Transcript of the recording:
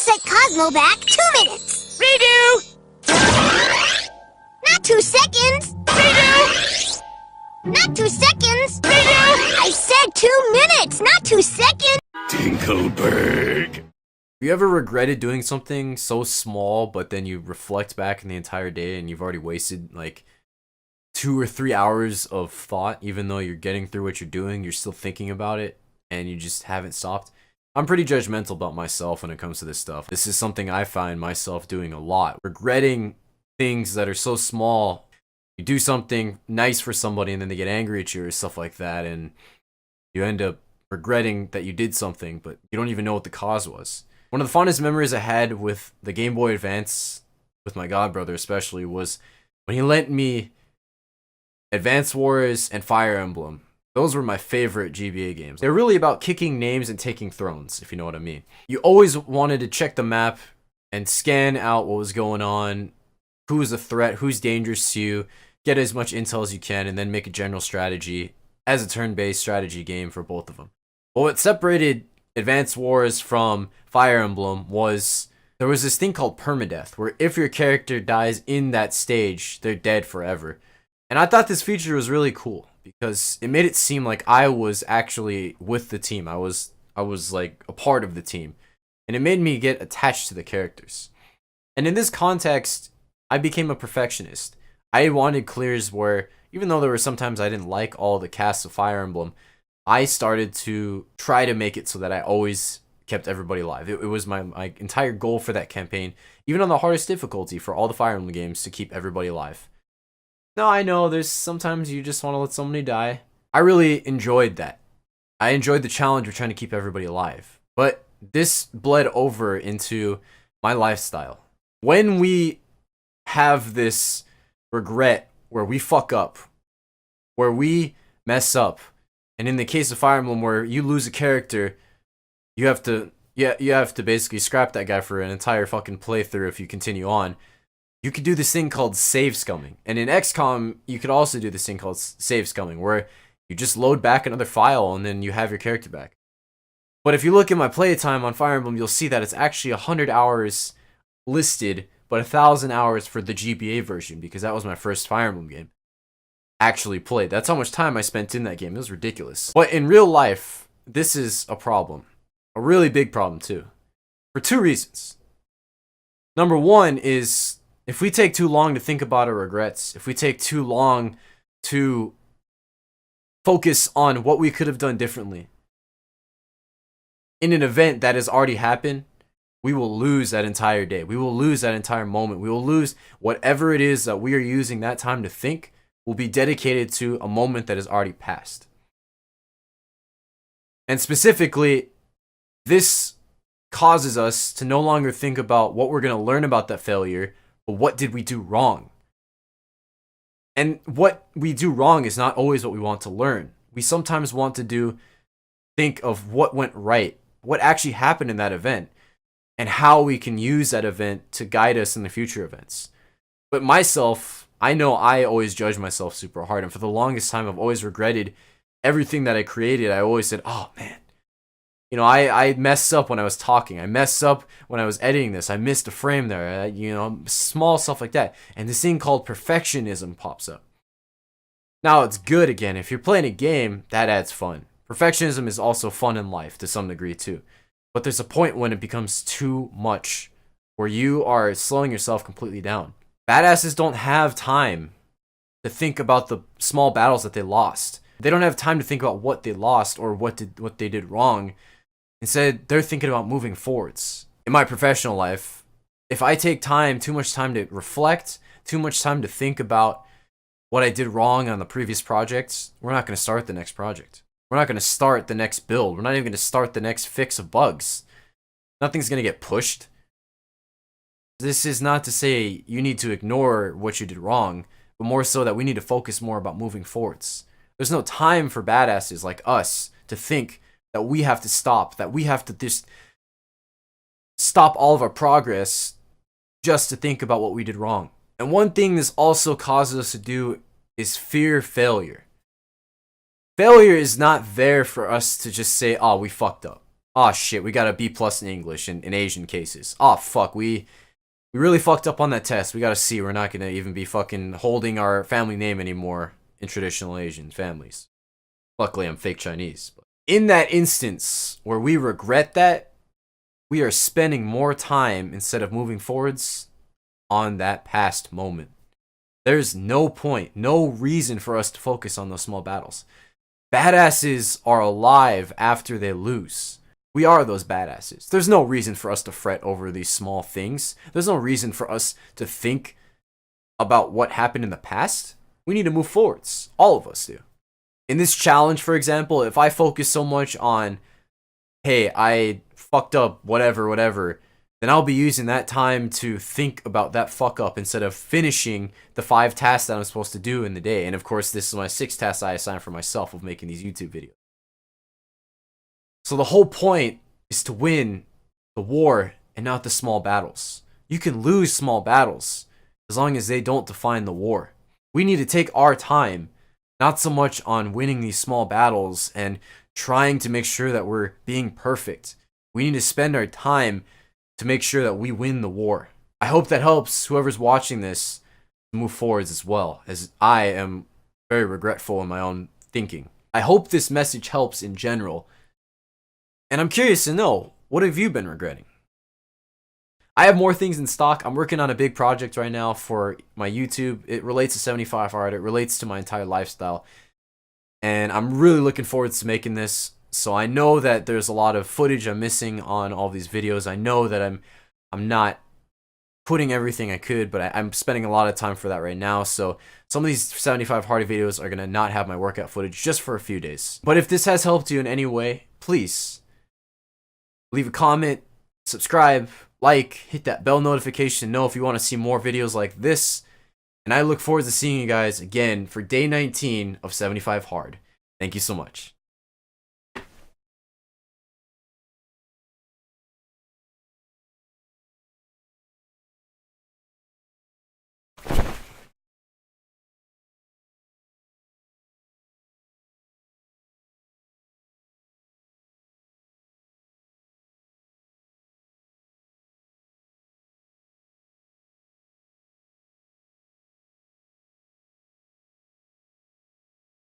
set Cosmo back 2 minutes. Redo! Not 2 seconds. Redo! Not 2 seconds. Redo! I said 2 minutes, not 2 seconds. Tinkleberg. Have you ever regretted doing something so small, but then you reflect back in the entire day and you've already wasted like 2 or 3 hours of thought, even though you're getting through what you're doing, you're still thinking about it and you just haven't stopped? I'm pretty judgmental about myself when it comes to this stuff. This is something I find myself doing a lot. Regretting things that are so small. You do something nice for somebody and then they get angry at you or stuff like that, and you end up regretting that you did something, but you don't even know what the cause was. One of the fondest memories I had with the Game Boy Advance, with my godbrother especially, was when he lent me Advance Wars and Fire Emblem. Those were my favorite GBA games. They're really about kicking names and taking thrones, if you know what I mean. You always wanted to check the map and scan out what was going on, who is a threat, who's dangerous to you, get as much intel as you can, and then make a general strategy as a turn-based strategy game for both of them. But what separated Advance Wars from Fire Emblem was there was this thing called permadeath, where if your character dies in that stage, they're dead forever. And I thought this feature was really cool because it made it seem like I was actually with the team. I was like a part of the team. And it made me get attached to the characters. And in this context, I became a perfectionist. I wanted clears where, even though there were sometimes I didn't like all the casts of Fire Emblem, I started to try to make it so that I always kept everybody alive. It was my entire goal for that campaign, even on the hardest difficulty for all the Fire Emblem games, to keep everybody alive. Now, I know there's sometimes you just want to let somebody die. I really enjoyed that. I enjoyed the challenge of trying to keep everybody alive. But this bled over into my lifestyle. When we have this regret where we fuck up, where we mess up, and in the case of Fire Emblem where you lose a character, you have to basically scrap that guy for an entire fucking playthrough if you continue on. You could do this thing called save scumming. And in XCOM, you could also do this thing called save scumming, where you just load back another file and then you have your character back. But if you look at my playtime on Fire Emblem, you'll see that it's actually 100 hours listed, but 1,000 hours for the GBA version, because that was my first Fire Emblem game actually played. That's how much time I spent in that game. It was ridiculous. But in real life, this is a problem. A really big problem too. For 2 reasons. Number 1 is, if we take too long to think about our regrets, if we take too long to focus on what we could have done differently in an event that has already happened, we will lose that entire day. We will lose that entire moment. We will lose whatever it is that we are using that time to think will be dedicated to a moment that has already passed. And specifically, this causes us to no longer think about what we're going to learn about that failure, but what did we do wrong? And what we do wrong is not always what we want to learn. We sometimes want to think of what went right, what actually happened in that event, and how we can use that event to guide us in the future events. But myself, I know I always judge myself super hard, and for the longest time I've always regretted everything that I created. I always said, oh man, you know, I messed up when I was talking. I messed up when I was editing this. I missed a frame there. Small stuff like that. And this thing called perfectionism pops up. Now, it's good again. If you're playing a game, that adds fun. Perfectionism is also fun in life to some degree too. But there's a point when it becomes too much, where you are slowing yourself completely down. Badasses don't have time to think about the small battles that they lost. They don't have time to think about what they lost or what they did wrong. Instead, they're thinking about moving forwards. In my professional life, if I take too much time to reflect, too much time to think about what I did wrong on the previous projects, we're not going to start the next project. We're not going to start the next build. We're not even going to start the next fix of bugs. Nothing's going to get pushed. This is not to say you need to ignore what you did wrong, but more so that we need to focus more about moving forwards. There's no time for badasses like us to think that we have to stop, that we have to just stop all of our progress just to think about what we did wrong. And one thing this also causes us to do is fear failure. Failure is not there for us to just say, oh, we fucked up. Oh shit, we got a B plus in English in Asian cases. Oh fuck, we really fucked up on that test. We got a C. We're not gonna even be fucking holding our family name anymore in traditional Asian families. Luckily, I'm fake Chinese. But in that instance where we regret that, we are spending more time instead of moving forwards on that past moment. There's no point, no reason for us to focus on those small battles. Badasses are alive after they lose. We are those badasses. There's no reason for us to fret over these small things. There's no reason for us to think about what happened in the past. We need to move forwards. All of us do. In this challenge, for example, if I focus so much on, hey, I fucked up, whatever, then I'll be using that time to think about that fuck up instead of finishing the 5 tasks that I'm supposed to do in the day. And of course, this is my 6th task I assigned for myself of making these YouTube videos. So the whole point is to win the war and not the small battles. You can lose small battles as long as they don't define the war. We need to take our time, not so much on winning these small battles and trying to make sure that we're being perfect. We need to spend our time to make sure that we win the war. I hope that helps whoever's watching this to move forwards as well, as I am very regretful in my own thinking. I hope this message helps in general. And I'm curious to know, what have you been regretting? I have more things in stock. I'm working on a big project right now for my YouTube. It relates to 75 Hard. It relates to my entire lifestyle. And I'm really looking forward to making this. So I know that there's a lot of footage I'm missing on all these videos. I know that I'm not putting everything I could, but I'm spending a lot of time for that right now. So some of these 75 Hard videos are going to not have my workout footage just for a few days. But if this has helped you in any way, please leave a comment, subscribe, like, hit that bell notification to know if you want to see more videos like this. And I look forward to seeing you guys again for day 19 of 75 Hard. Thank you so much.